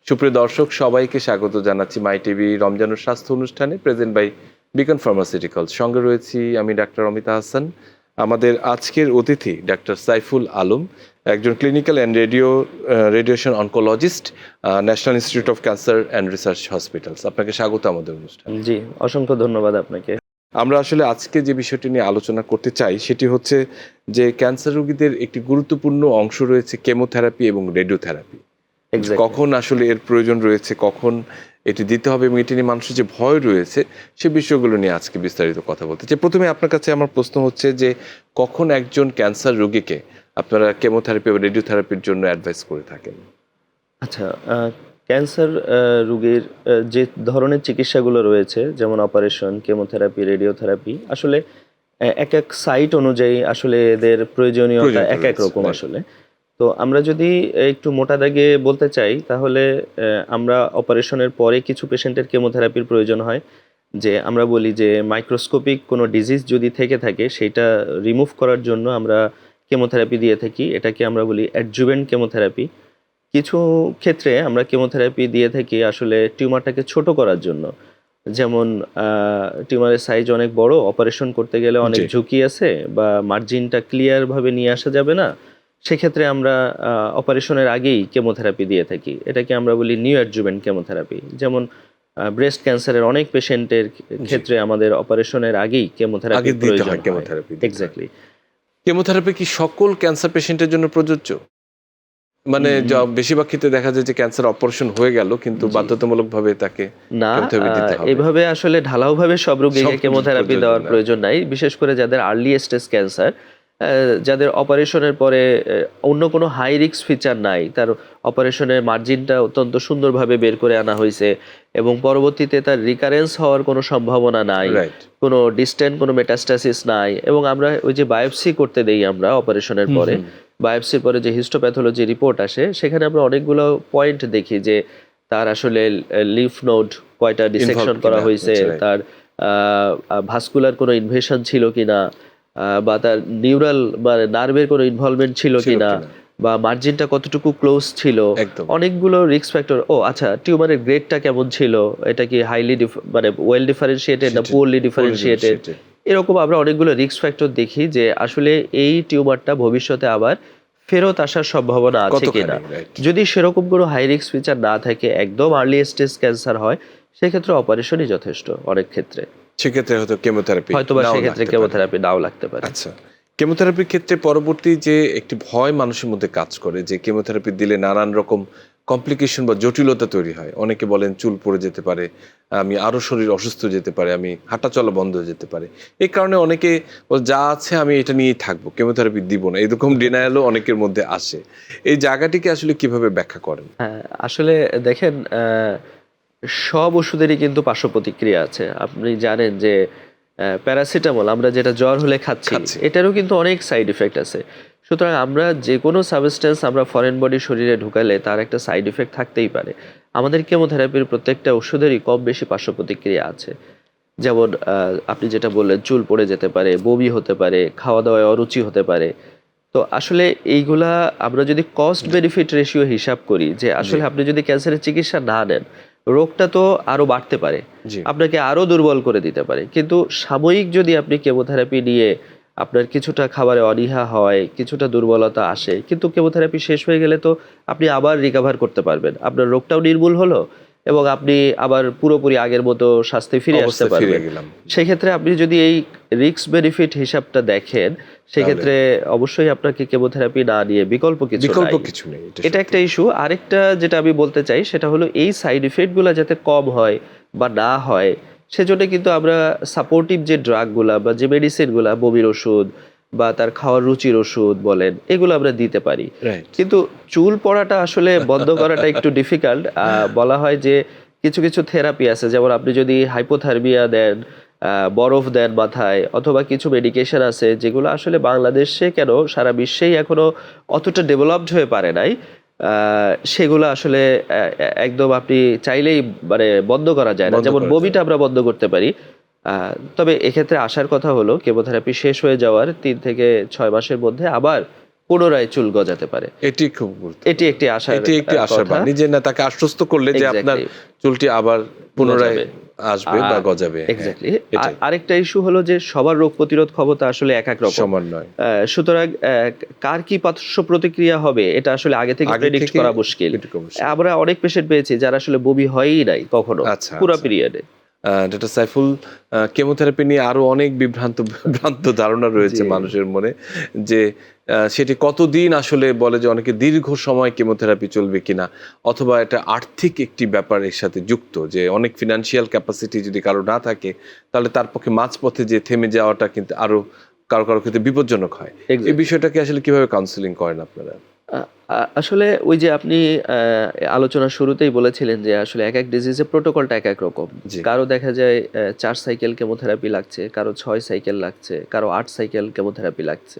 সুপ্রিয় দর্শক সবাইকে স্বাগত জানাচ্ছি মাই টিভি রমজানুর স্বাস্থ্য অনুষ্ঠানে প্রেজেন্ট বাই বিকন ফার্মাসিউটিক্যালস। সঙ্গে রয়েছি আমি ডাক্তার অমিতা হাসান। আমাদের আজকের অতিথি ডাক্তার সাইফুল আলম, একজন clinical and radiation oncologist, national institute of cancer and research hospitals. আপনাকে স্বাগত আমাদের অনুষ্ঠানে। জি, অসংখ্য ধন্যবাদ আপনাকে। আমরা আসলে আজকে যে বিষয়টি নিয়ে আলোচনা করতে চাই সেটি হচ্ছে যে ক্যান্সার রোগীদের একটি গুরুত্বপূর্ণ অংশ রয়েছে কেমোথেরাপি এবং রেডিওথেরাপি। কখন আসলে এর প্রয়োজন রয়েছে, কখন এটি দিতে হবে এবং এটি নিয়ে মানুষের যে ভয় রয়েছে সে বিষয়গুলো নিয়ে আজকে বিস্তারিত কথা বলতে চাই। প্রথমে আপনার কাছে আমার প্রশ্ন হচ্ছে যে কখন একজন ক্যান্সার রোগীকে আপনারা কেমোথেরাপি বা রেডিওথেরাপির জন্য অ্যাডভাইস করে থাকেন? আচ্ছা, ক্যান্সার রোগীর যে ধরনের চিকিৎসাগুলো রয়েছে, যেমন অপারেশন, কেমোথেরাপি, রেডিওথেরাপি, আসলে এক এক সাইট অনুযায়ী আসলে এদের প্রয়োজনীয়তা এক এক রকম আসলে। তো আমরা যদি একটু মোটা দাগে বলতে চাই তাহলে আমরা অপারেশনের পরে কিছু পেশেন্টের কেমোথেরাপির প্রয়োজন হয়। যে আমরা বলি যে মাইক্রোস্কোপিক কোনো ডিজিজ যদি থেকে থাকে সেইটা রিমুভ করার জন্য আমরা কেমোথেরাপি দিয়ে থাকি। এটাকে আমরা বলি অ্যাডজুভেন্ট কেমোথেরাপি। কিছু ক্ষেত্রে আমরা কেমোথেরাপি দিয়ে থাকি আসলে টিউমারটাকে ছোট করার জন্য। যেমন টিউমারের সাইজ অনেক বড়, অপারেশন করতে গেলে অনেক ঝুঁকি আছে বা মার্জিনটা ক্লিয়ারভাবে নিয়ে আসা যাবে না, সেক্ষেত্রে আমরা অপারেশনের আগেই কেমোথেরাপি দিয়ে থাকি। এটাকে আমরা বলি নিউ অ্যাডজুভেন্ট কেমোথেরাপি। যেমন ব্রেস্ট ক্যান্সারের অনেক পেশেন্টের ক্ষেত্রে আমাদের অপারেশনের আগেই কেমোথেরাপি প্রয়োজন হয়। এক্স্যাক্টলি। কেমোথেরাপি কি সকল ক্যান্সার পেশেন্টের জন্য প্রযোজ্য? মানে বেশিরভাগ ক্ষেত্রে দেখা যায় যে ক্যান্সার অপারেশন হয়ে গেল কিন্তু বাধ্যতামূলকভাবে তাকে না, এভাবে আসলে ঢালাওভাবে সব রোগীকে কেমোথেরাপি দেওয়ার প্রয়োজন নাই। বিশেষ করে যাদের আর্লি স্টেজ ক্যান্সার, যাদের অপারেশনের পরে অন্য কোনো হাই রিস্ক ফিচার নাই, তার অপারেশনের মার্জিনটা অত্যন্ত সুন্দরভাবে বের করে আনা হয়েছে এবং পরবর্তীতে তার রিকারেন্স হওয়ার কোনো সম্ভাবনা নাই, কোনো ডিস্টেন্ট কোনো মেটাস্টাসিস নাই, এবং আমরা ওই যে বায়োপসি করতে দেই আমরা অপারেশনের পরে, বায়োপসির পরে যে হিস্টোপ্যাথোলজি রিপোর্ট আসে সেখানে আমরা অনেকগুলো পয়েন্ট দেখি যে তার আসলে লিফ নোড কয়টা ডিসেকশন করা হয়েছে, তার ভাস্কুলার কোনো ইনভেশন ছিল কিনা, বা তার নিউরাল বা নার্ভের কোনো ইনভলভমেন্ট ছিল কিনা, বা মার্জিনটা কতটুকু ক্লোজ ছিল, অনেকগুলো রিস্ক ফ্যাক্টর। আচ্ছা, টিউমারের গ্রেডটা কেমন ছিল, এটা কি হাইলি মানে ওয়েল ডিফারেন্সিয়েটেড না পুয়ারলি ডিফারেন্সিয়েটেড, এরকম আমরা অনেকগুলো রিস্ক ফ্যাক্টর দেখি যে আসলে এই টিউমারটা ভবিষ্যতে আবার ফেরত আসার সম্ভাবনা আছে কিনা। যদি সেরকম কোনো হাই রিস্ক ফিচার না থাকে, একদম আর্লি স্টেজ ক্যান্সার হয়, সেক্ষেত্রে অপারেশনই যথেষ্ট অনেক ক্ষেত্রে। সেক্ষেত্রে হয়তো কেমোথেরাপি নাও লাগতে পারে। আচ্ছা, কেমোথেরাপির ক্ষেত্রে পরবর্তী যে একটি ভয় মানুষের মধ্যে কাজ করে যে কেমোথেরাপি দিলে নানান রকম কমপ্লিকেশন বা জটিলতা তৈরি হয়। অনেকে বলেন চুল পড়ে যেতে পারে, আমি আরো শরীর অসুস্থ যেতে পারে, আমি হাঁটা চলা বন্ধ হয়ে যেতে পারে। এই কারণে অনেকে যা আছে আমি এটা নিয়েই থাকবো, কেমোথেরাপি দিব না, এরকম ডিনায়ালও অনেকের মধ্যে আসে। এই জায়গাটিকে আসলে কিভাবে ব্যাখ্যা করেন? হ্যাঁ, আসলে দেখেন, সব ওষুধেরই কিন্তু পার্শ্ব প্রতিক্রিয়া আছে। আপনি জানেন যে প্যারাসিটামল আমরা যেটা জ্বর হলে খাচ্ছি, এটারও কিন্তু অনেক সাইড ইফেক্ট আছে। সুতরাং আমরা যে কোনো সাবস্টেন্স আমরা ফরেন বডি শরীরে ঢুকালে তার একটা সাইড ইফেক্ট থাকতেই পারে। আমাদের কেমোথেরাপির প্রত্যেকটা ওষুধেরই কম বেশি পার্শ্ব প্রতিক্রিয়া আছে। যেমন আপনি যেটা বললেন, চুল পড়ে যেতে পারে, বমি হতে পারে, খাওয়া দাওয়ায় অরুচি হতে পারে। তো আসলে এইগুলা আমরা যদি কস্ট বেনিফিট রেশিও হিসাব করি, যে আসলে আপনি যদি ক্যান্সারের চিকিৎসা না নেন, রোগটা তো আরো বাড়তে পারে, আপনাকে আরো দুর্বল করে দিতে পারে। কিন্তু সাময়িক যদি আপনি কেমোথেরাপি নিয়ে আপনার কিছুটা খাবারে অনীহা হয়, কিছুটা দুর্বলতা আসে, কিন্তু কেমোথেরাপি শেষ হয়ে গেলে তো আপনি আবার রিকভার করতে পারবেন, আপনার রোগটাও নির্মূল হলো এবং আপনি আবার পুরোপুরি আগের মতো স্বাস্থ্যে ফিরে আসতে পারবেন। সেক্ষেত্রে আপনি যদি এই রিস্ক বেনিফিট হিসাবটা দেখেন, সেক্ষেত্রে অবশ্যই আপনাকে কেমোথেরাপি না নিয়ে বিকল্প কিছু নেই। এটা একটা ইস্যু। আরেকটা যেটা আমি বলতে চাই সেটা হলো এই সাইড ইফেক্টগুলো যাতে কম হয় বা না হয়, সেজন্য কিন্তু আমরা সাপোর্টিভ যে ড্রাগগুলা বা যে মেডিসিনগুলা, বমির ওষুধ বা তার খাওয়ার রুচির ওষুধ বলেন, এগুলো আমরা দিতে পারি। কিন্তু চুল পড়াটা আসলে বন্ধ করাটা একটু ডিফিকাল্ট। বলা হয় যে কিছু কিছু থেরাপি আছে, যেমন আপনি যদি হাইপোথার্মিয়া দেন, বরফ দেন মাথায়, অথবা কিছু মেডিকেশন আছে যেগুলো আসলে বাংলাদেশে কেন সারা বিশ্বেই এখনো অতটা ডেভেলপড হয়ে পারে নাই, সেগুলো আসলে একদম আপনি চাইলেই মানে বন্ধ করা যায় না। যেমন বমিটা আমরা বন্ধ করতে পারি, তবে এক্ষেত্রে আসার কথা হলো কেমোথেরাপি শেষ হয়ে যাওয়ার 3 থেকে 6 মাসের মধ্যে আবার পুনরায় চুল গজাতে পারে। এটি খুব গুরুত্বপূর্ণ। এটি একটি আশার বাণী যে না, তাকে আশ্বস্ত করলে যে আপনার চুলটি আবার পুনরায় আসবে বা গজাবে। এক্স্যাক্টলি। আরেকটা ইস্যু হলো যে সবার রোগ প্রতিরোধ ক্ষমতা আসলে এক এক রকম, সমান নয়। সুতরাং কার কি পার্শ্ব প্রতিক্রিয়া হবে এটা আসলে আগে থেকে প্রেডিক্ট করা মুশকিল। আমরা অনেক পেশেন্ট পেয়েছি যারা আসলে বমি হয়ই নাই কখনো পুরো পিরিয়ডে। ডক্টর সাইফুল, কেমোথেরাপি নিয়ে আরো অনেক ভ্রান্ত ধারণা রয়েছে মানুষের মনে, যে সেটি কতদিন আসলে বলে যে অনেকে দীর্ঘ সময় কেমোথেরাপি চলবে কিনা, অথবা এটা আর্থিক একটি ব্যাপার এর সাথে যুক্ত, যে অনেক ফিনান্সিয়াল ক্যাপাসিটি যদি কারো না থাকে তাহলে তার পক্ষে মাঝপথে যে থেমে যাওয়াটা কিন্তু আরো কারো ক্ষেত্রে বিপজ্জনক হয়। এই বিষয়টাকে আসলে কিভাবে কাউন্সেলিং করেন আপনারা? আসলে ওই যে আপনি আলোচনার শুরুতেই বলেছিলেন যে আসলে এক এক ডিজিজের প্রোটোকলটা এক এক রকম। কারো দেখা যায় 4 সাইকেল কেমোথেরাপি লাগছে, কারো 6 সাইকেল লাগছে, কারো 8 সাইকেল কেমোথেরাপি লাগছে।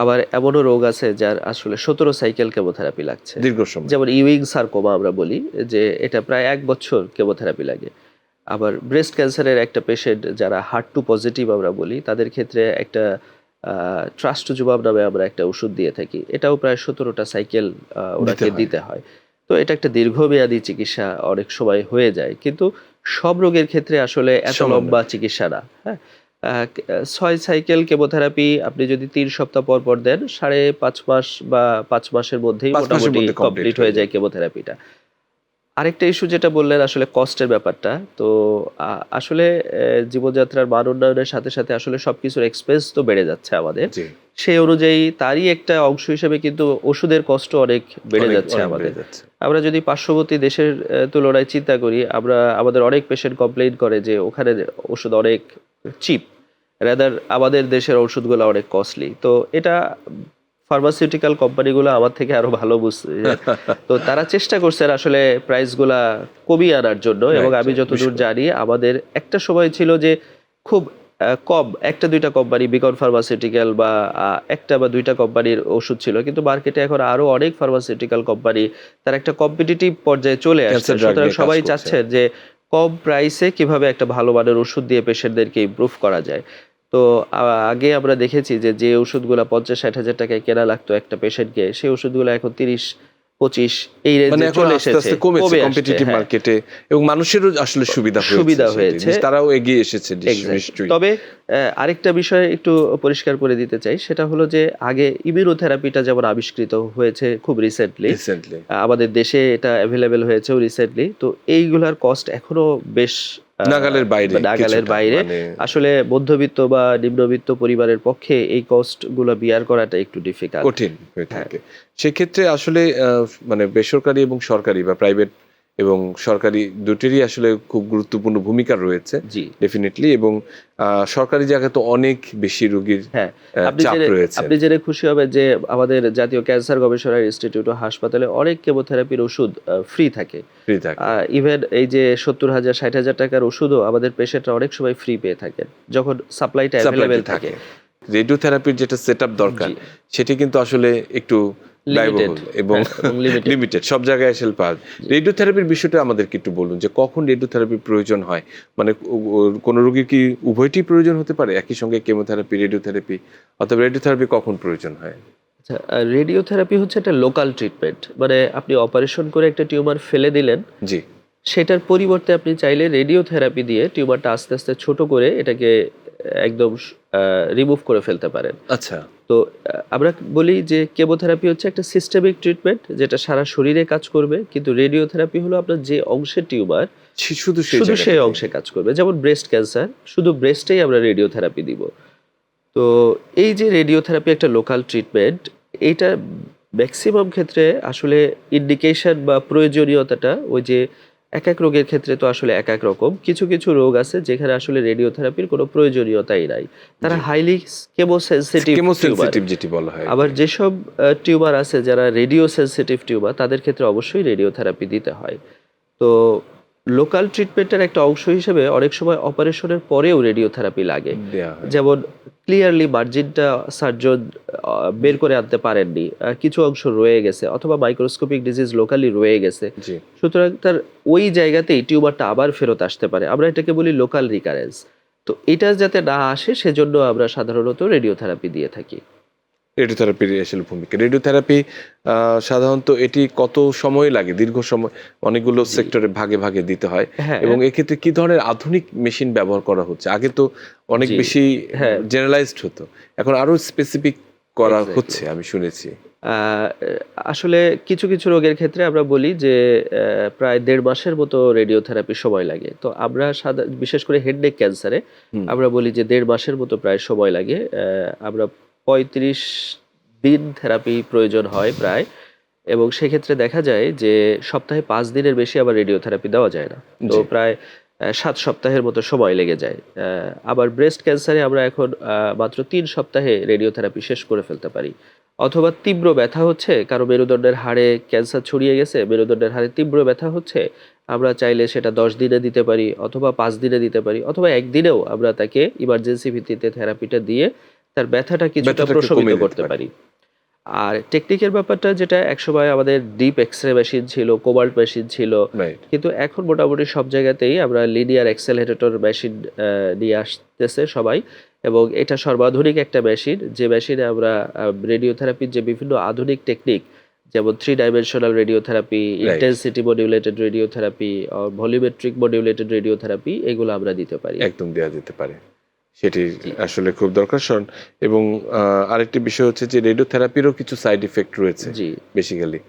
আবার এমনও রোগ আছে যার আসলে 17 সাইকেল কেমোথেরাপি লাগছে দীর্ঘ সময়, যেমন ইউইং সার্কোমা আমরা বলি, যে এটা প্রায় 1 বছর কেমোথেরাপি লাগে। আবার ব্রেস্ট ক্যান্সারের একটা পেশেন্ট যারা HER2 পজিটিভ আমরা বলি, তাদের ক্ষেত্রে একটা ট্রাস্টজুমাব নামে আমরা একটা ওষুধ দিয়ে থাকি, এটাও প্রায় 17টা সাইকেল ওনাকে দিতে হয়। তো এটা একটা দীর্ঘমেয়াদী চিকিৎসা অনেক সময় হয়ে যায়, কিন্তু সব রোগের ক্ষেত্রে আসলে এত লম্বা চিকিৎসা না। হ্যাঁ, 6 সাইকেল কেমোথেরাপি আপনি যদি 3 সপ্তাহ পর পর দেন, 5.5 মাস বা 5 মাসের মধ্যেই মোটামুটি কমপ্লিট হয়ে যায় কেমোথেরাপিটা। আরেকটা ইস্যু যেটা বললেন আসলে কস্টের ব্যাপারটা, তো আসলে জীবনযাত্রার মান উন্নয়নের সাথে সাথে আসলে সবকিছুর এক্সপেন্স তো বেড়ে যাচ্ছে আমাদের, সেই অনুযায়ী তারই একটা অংশ হিসেবে কিন্তু ওষুধের কষ্ট অনেক বেড়ে যাচ্ছে আমাদের। আমরা যদি পার্শ্ববর্তী দেশের তুলনায় চিন্তা করি, আমাদের অনেক পেশেন্ট কমপ্লেইন করে যে ওখানে ওষুধ অনেক চিপ, রাদার আমাদের দেশের ওষুধগুলো অনেক কস্টলি। তো এটা ফার্মাসিউটিক্যাল কোম্পানিগুলো আমার থেকে আরো ভালো বুঝছে, তো তারা চেষ্টা করছে আসলে প্রাইসগুলা কমিয়ে আনার জন্য। এবং আমি যতদূর জানি আমাদের একটা সময় ছিল যে খুব কম 1-2টা কোম্পানি, বিকন ফার্মাসিউটিক্যাল বা 1টা বা 2টা কোম্পানির ওষুধ ছিল, কিন্তু মার্কেটে এখন আরো অনেক ফার্মাসিউটিক্যাল কোম্পানি, তার একটা কম্পিটিটিভ পর্যায়ে চলে আসছে। সুতরাং সবাই চাচ্ছে যে কম প্রাইসে কিভাবে একটা ভালো মানের ওষুধ দিয়ে পেশেন্টদেরকে ইমপ্রুভ করা যায়। তো আগে আমরা দেখেছি যে ওষুধগুলো 50-60 হাজার টাকায় কেনা লাগতো একটা পেশেন্টকে, সেই ওষুধগুলো এখন 30-25 এই রেঞ্জে চলে এসেছে, কমে কম্পিটিটিভ মার্কেটে, এবং মানুষেরও আসলে সুবিধা হয়েছে, তারাও এগিয়ে এসেছে। তবে আরেকটা বিষয় একটু পরিষ্কার করে দিতে চাই, সেটা হলো যে আগে ইমিউনোথেরাপিটা যেমন আবিষ্কৃত হয়েছে খুব রিসেন্টলি, আমাদের দেশে এটা অ্যাভেলেবেল হয়েছেও রিসেন্টলি, তো এইগুলার কস্ট এখনো বেশ নাগালের বাইরে। আসলে মধ্যবিত্ত বা নিম্নবিত্ত পরিবারের পক্ষে এই কস্ট গুলো বিয়ার করাটা একটু ডিফিকাল্ট, কঠিন হয়ে থাকে। সেক্ষেত্রে আসলে মানে বেসরকারি এবং সরকারি বা প্রাইভেট এবং সরকারি দুটিরই আসলে খুব গুরুত্বপূর্ণ ভূমিকা রয়েছে ডেফিনেটলি। এবং সরকারি জায়গায় তো অনেক বেশি রোগীর চাপ রয়েছে। আপনি জেনে খুশি হবেন যে আমাদের জাতীয় ক্যান্সার গবেষণা ইনস্টিটিউট ও হাসপাতালে অনেক কেমোথেরাপির ওষুধ ফ্রি থাকে। ইভেন এই যে 70,000-60,000 টাকার ওষুধও আমাদের পেশেন্টরা অনেক সময় ফ্রি পেয়ে থাকেন যখন সাপ্লাইটা অ্যাভেলেবেল থাকে। রেডিওথেরাপির যেটা সেটআপ দরকার সেটি কিন্তু আসলে একটু ব্যয়বহুল এবং লিমিটেড, সব জায়গায় আসলে পাওয়া। রেডিওথেরাপির বিষয়টা আমাদেরকে একটু বলুন, যে কখন রেডিওথেরাপির প্রয়োজন হয়, মানে কোন রোগীর কি উভয়টি প্রয়োজন হতে পারে একই সঙ্গে, কেমোথেরাপি রেডিওথেরাপি, অথবা রেডিওথেরাপি কখন প্রয়োজন হয়? আচ্ছা, রেডিওথেরাপি হচ্ছে একটা লোকাল ট্রিটমেন্ট, মানে আপনি অপারেশন করে একটা টিউমার ফেলে দিলেন, সেটার পরিবর্তে আপনি চাইলে রেডিওথেরাপি দিয়ে টিউমারটা আস্তে আস্তে ছোট করে এটাকে একদম রিমুভ করে ফেলতে পারেন। আচ্ছা, তো আমরা বলি যে কেমোথেরাপি হচ্ছে একটা সিস্টেমিক ট্রিটমেন্ট যেটা সারা শরীরে কাজ করবে, কিন্তু রেডিওথেরাপি হলো আপনার যে অংশের টিউমার শুধু সেই অংশে কাজ করবে। যেমন ব্রেস্ট ক্যান্সার, শুধু ব্রেস্টেই আমরা রেডিওথেরাপি দিব। তো এই যে রেডিওথেরাপি একটা লোকাল ট্রিটমেন্ট, এইটা ম্যাক্সিমাম ক্ষেত্রে আসলে ইন্ডিকেশন বা প্রয়োজনীয়তাটা ওই যে এক এক রোগের ক্ষেত্রে তো আসলে এক এক রকম। কিছু কিছু রোগ আছে যেখানে আসলে রেডিওথেরাপির কোনো প্রয়োজনীয়তাই নাই, তারা হাইলি কেমোসেনসিটিভ যেটি বলা হয়। আবার যেসব টিউমার আছে যারা রেডিও সেনসিটিভ টিউমার, তাদের ক্ষেত্রে অবশ্যই রেডিওথেরাপি দিতে হয়। তো লোকাল ট্রিটমেন্টের একটা অংশ হিসেবে অনেক সময় অপারেশনের পরেও রেডিওথেরাপি লাগে। যেমন ক্লিয়ারলি মার্জিনটা সার্জন বের করে আনতে পারেননি, কিছু অংশ রয়ে গেছে, অথবা মাইক্রোস্কোপিক ডিজিজ লোকালি রয়ে গেছে, সুতরাং তার ওই জায়গাতেই টিউমারটা আবার ফেরত আসতে পারে, আমরা এটাকে বলি লোকাল রিকারেন্স। তো এটা যাতে না আসে সেজন্য আমরা সাধারণত রেডিওথেরাপি দিয়ে থাকি। রেডিওথেরাপির আসলে ভূমিকা। রেডিওথেরাপি সাধারণত এটি কত সময় লাগে? দীর্ঘ সময়, অনেকগুলো সেক্টরে ভাগে ভাগে দিতে হয় হ্যাঁ, এবং এক্ষেত্রে কি ধরনের আধুনিক মেশিন ব্যবহার করা হচ্ছে? আগে তো অনেক জি, বেশি হ্যাঁ, জেনারেলাইজড হতো, এখন আরো স্পেসিফিক করা এক্সাক্টলি। হচ্ছে আমি শুনেছি। আসলে কিছু কিছু রোগের ক্ষেত্রে আমরা বলি যে প্রায় ১.৫ মাসের মতো রেডিওথেরাপি সময় লাগে। তো আমরা বিশেষ করে হেড নেক ক্যান্সারে হুম, আমরা বলি যে ১.৫ মাসের মতো প্রায় সময় লাগে। আমরা ৩৫ দিন থেরাপি প্রয়োজন হয় প্রায়। এবং সেক্ষেত্রে দেখা যায় যে সপ্তাহে ৫ দিনের বেশি আবার রেডিওথেরাপি দেওয়া যায় না। তো জি, প্রায় ৭ সপ্তাহের মতো সময় লেগে যায়। আবার ব্রেস্ট ক্যান্সারে আমরা এখন মাত্র ৩ সপ্তাহে রেডিওথেরাপি শেষ করে ফেলতে পারি। অথবা তীব্র ব্যথা হচ্ছে, কারো মেরুদণ্ডের হাড়ে ক্যান্সার ছড়িয়ে গেছে, মেরুদণ্ডের হাড়ে তীব্র ব্যথা হচ্ছে, আমরা চাইলে সেটা ১০ দিনে দিতে পারি অথবা ৫ দিনে দিতে পারি অথবা ১ দিনেও আমরা তাকে ইমার্জেন্সি ভিত্তিতে থেরাপিটা দিয়ে তার ব্যথাটা কিছুটা ব্যথাটাকে প্রশমিত কমিয়ে দিতে করতে পারে। পারি। আর টেকনিকের ব্যাপারটা যেটা একসময় আমাদের ডিপ এক্স-রে মেশিন ছিল, কোবাল্ট মেশিন ছিল। রাইট, কিন্তু এখন মোটামুটি সব জায়গাতেই আমরা লিনিয়ার অ্যাক্সেলারেটর মেশিন নিয়ে আসতেছে সবাই। এবং এটা সর্বাধুনিক একটা মেশিন, যে মেশিনে আমরা রেডিওথেরাপির যে বিভিন্ন আধুনিক টেকনিক, যেমন 3 dimensional radiotherapy, right. Intensity modulated radiotherapy, volumetric modulated radiotherapy এগুলো আমরা দিতে পারি। একদম দেয়া যেতে পারে। সেটি জি, আসলে খুব দরকার এবং আরেকটি বিষয় হচ্ছে যে রেডিওথেরাপিরও কিছু সাইড ইফেক্ট রয়েছে জি। বেসিক্যালি।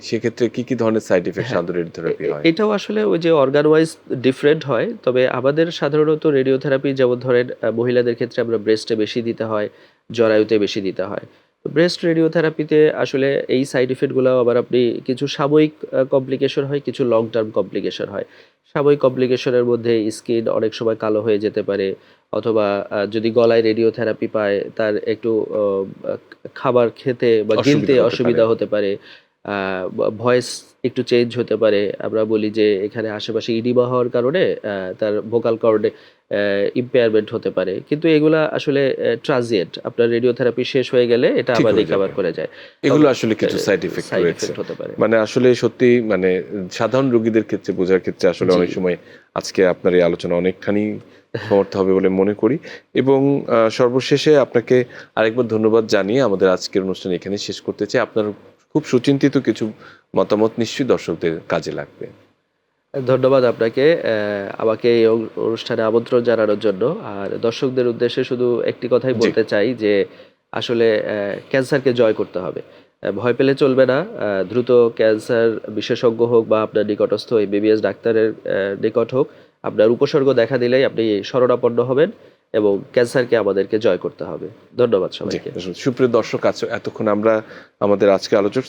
সেক্ষেত্রে কি, কি ধরনের সাইড ইফেক্ট হ্যাঁ, সাধারণত রেডিওথেরাপি হয়? এটাও আসলে ওই যে অর্গান ওয়াইজ ডিফারেন্ট হয়। তবে আমাদের সাধারণত রেডিওথেরাপি যেমন ধরেন মহিলাদের ক্ষেত্রে আমরা ব্রেস্টে বেশি দিতে হয়, জরায়ুতে বেশি দিতে হয়। তো ব্রেস্ট রেডিওথেরাপিতে আসলে এই সাইড ইফেক্ট গুলাও আবার আপনি কিছু সাময়িক কমপ্লিকেশন হয়, কিছু লং টার্ম কমপ্লিকেশন হয়। সাময়িক কমপ্লিকেশনের মধ্যে স্কিন অনেক সময় কালো হয়ে যেতে পারে, অথবা যদি গলায় রেডিওথেরাপি পায় তার একটু আ খাবার খেতে বা গিলতে অসুবিধা হতে পারে। অসুবিধা হতে পারে। আ ভয়েস একটু চেঞ্জ হতে পারে। আমরা বলি যে এখানে আশেপাশে ইডিমা হওয়ার কারণে তার ভোকাল কর্ডে ইম্পেয়ারমেন্ট হতে পারে। কিন্তু এগুলা আসলে ট্রানজিয়েন্ট। আপনার রেডিওথেরাপি শেষ হয়ে গেলে এটা ঠিক আবার হয়ে রিকভার যাবে। করে যায়। এগুলো তবে আসলে কিছু সাইড ইফেক্ট সাইড রয়েছে। ইফেক্ট হতে পারে। মানে আসলে সত্যি মানে সাধারণ রোগীদের ক্ষেত্রে বোঝার ক্ষেত্রে আসলে জি। অনেক সময় আজকে আপনার এই আলোচনা অনেকখানি সমর্থ হবে বলে মনে করি এবং সর্বশেষে আপনাকে আরেকবার ধন্যবাদ জানিয়ে আমাদের আজকের অনুষ্ঠান এখানেই শেষ করতে চাই। আপনার খুব সুচিন্তিত কিছু মতামত নিশ্চয়ই দর্শকদের কাজে লাগবে। ধন্যবাদ আপনাকে আমাকে এই অনুষ্ঠানে আমন্ত্রণ জানানোর জন্য। আর দর্শকদের উদ্দেশ্যে শুধু একটি কথাই জি, বলতে চাই যে আসলে ক্যান্সারকে জয় করতে হবে। ভয় পেলে চলবে না। দ্রুত ক্যান্সার বিশেষজ্ঞ হোক বা আপনার নিকটস্থ এমবিবিএস ডাক্তারের নিকট হোক, আপনার উপসর্গ দেখা দিলেই আপনি শরণাপন্ন হবেন এবং ক্যান্সারকে আমাদেরকে জয় করতে হবে। ধন্যবাদ জি। সবাইকে। সুপ্রিয় দর্শক, এতক্ষণ আমরা আমাদের আজকে আলোচক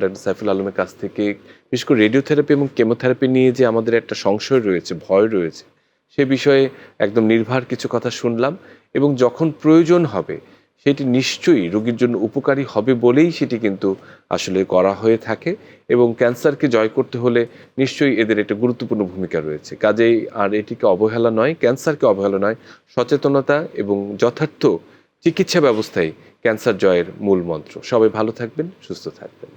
ডাক্তার সাইফুল আলমের কাছ থেকে বিশেষ করে রেডিওথেরাপি এবং কেমোথেরাপি নিয়ে যে আমাদের একটা সংশয় রয়েছে, ভয় রয়েছে, সে বিষয়ে একদম নির্ভর কিছু কথা শুনলাম এবং যখন প্রয়োজন হবে সেটি নিশ্চয়ই রোগীর জন্য উপকারী হবে বলেই সেটি কিন্তু আসলে করা হয়ে থাকে এবং ক্যান্সারকে জয় করতে হলে নিশ্চয়ই এদের একটা গুরুত্বপূর্ণ ভূমিকা রয়েছে। কাজেই আর এটিকে অবহেলা নয়, ক্যান্সারকে অবহেলা নয়, সচেতনতা এবং যথার্থ চিকিৎসা ব্যবস্থাই ক্যান্সার জয়ের মূল মন্ত্র। সবাই ভালো থাকবেন, সুস্থ থাকবেন।